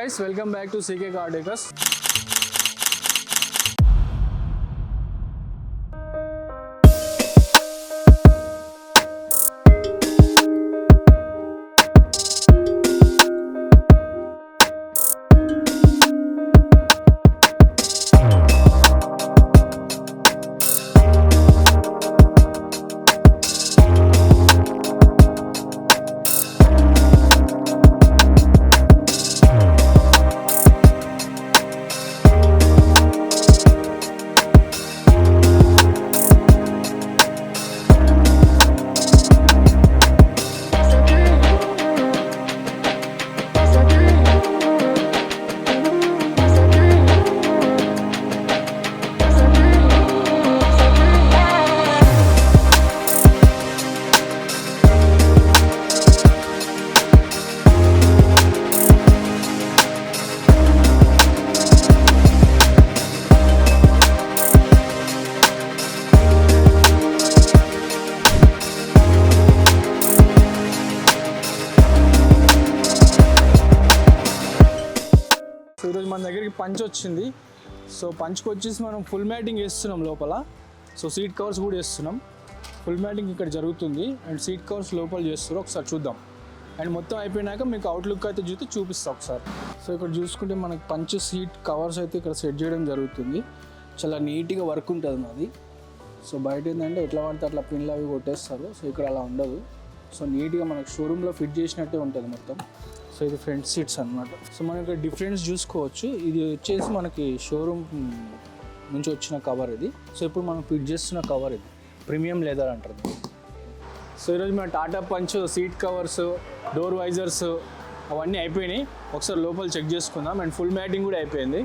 guys, welcome back to CK Car Decors. So ఈరోజు మన దగ్గరికి పంచ్ వచ్చింది. సో పంచ్కి వచ్చేసి మనం ఫుల్ మ్యాటింగ్ వేస్తున్నాం లోపల. సో సీట్ కవర్స్ కూడా వేస్తున్నాం. ఫుల్ మ్యాటింగ్ ఇక్కడ జరుగుతుంది అండ్ సీట్ కవర్స్ లోపల చేస్తారు. ఒకసారి చూద్దాం. అండ్ మొత్తం అయిపోయినాక మీకు అవుట్లుక్ అయితే చూపిస్తాం ఒకసారి. సో ఇక్కడ చూసుకుంటే మనకి పంచ్ సీట్ కవర్స్ అయితే ఇక్కడ సెట్ చేయడం జరుగుతుంది. చాలా నీట్గా వర్క్ ఉంటుంది మాది. సో బయట ఏంటంటే ఎట్లా పడితే అట్లా పిన్లు అవి కొట్టేస్తారు. సో ఇక్కడ అలా ఉండదు. సో నీట్గా మనకు షోరూంలో ఫిట్ చేసినట్టే ఉంటుంది మొత్తం. సో ఇది ఫ్రంట్ సీట్స్ అనమాట. సో మనం ఇక్కడ డిఫరెన్స్ చూసుకోవచ్చు. ఇది వచ్చేసి మనకి షోరూమ్ నుంచి వచ్చిన కవర్ ఇది. సో ఇప్పుడు మనం ఫిట్ చేస్తున్న కవర్ ఇది ప్రీమియం లెదర్ అంటారు. సో ఈరోజు మన Tata punch seat covers, door visors అవన్నీ అయిపోయినాయి. ఒకసారి లోపల చెక్ చేసుకుందాం. అండ్ ఫుల్ మ్యాటింగ్ కూడా అయిపోయింది.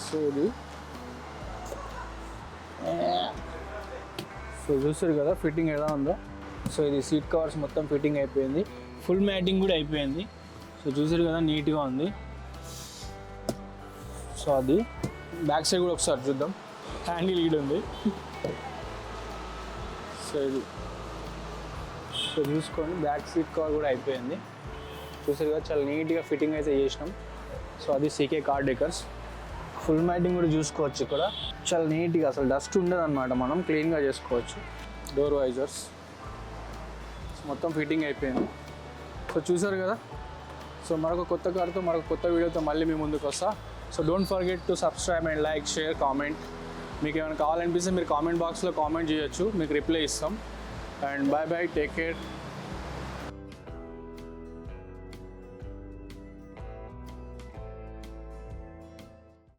సో ఇది సో చూస్తారు కదా ఫిట్టింగ్ ఎలా ఉందో. సో ఇది సీట్ కవర్స్ మొత్తం ఫిట్టింగ్ అయిపోయింది. ఫుల్ మ్యాటింగ్ కూడా అయిపోయింది. సో చూసారు కదా నీట్గా ఉంది. సో అది బ్యాక్ సైడ్ కూడా ఒకసారి చూద్దాం. హ్యాండిల్ లీడ్ ఉంది. సో ఇది సో చూసుకోండి బ్యాక్ సీట్ కవర్ కూడా అయిపోయింది. చూసారు కదా చాలా నీట్గా ఫిట్టింగ్ అయితే చేసినాం. సో అది CK Car Decors. Full matting కూడా చూసుకోవచ్చు. ఇక్కడ చాలా నీట్గా అసలు డస్ట్ ఉండదు అనమాట. మనం క్లీన్గా చేసుకోవచ్చు. డోర్ వైజర్స్ మొత్తం ఫిట్టింగ్ అయిపోయింది. సో చూసారు కదా. సో మరొక కొత్త కార్తో మరొక కొత్త వీడియోతో మళ్ళీ మీ ముందుకు వస్తా. So don't forget to subscribe and like, share, comment. మీకు ఏమైనా కావాలనిపిస్తే మీరు కామెంట్ బాక్స్లో కామెంట్ చేయొచ్చు. మీకు రిప్లై ఇస్తాం. And bye bye, take care.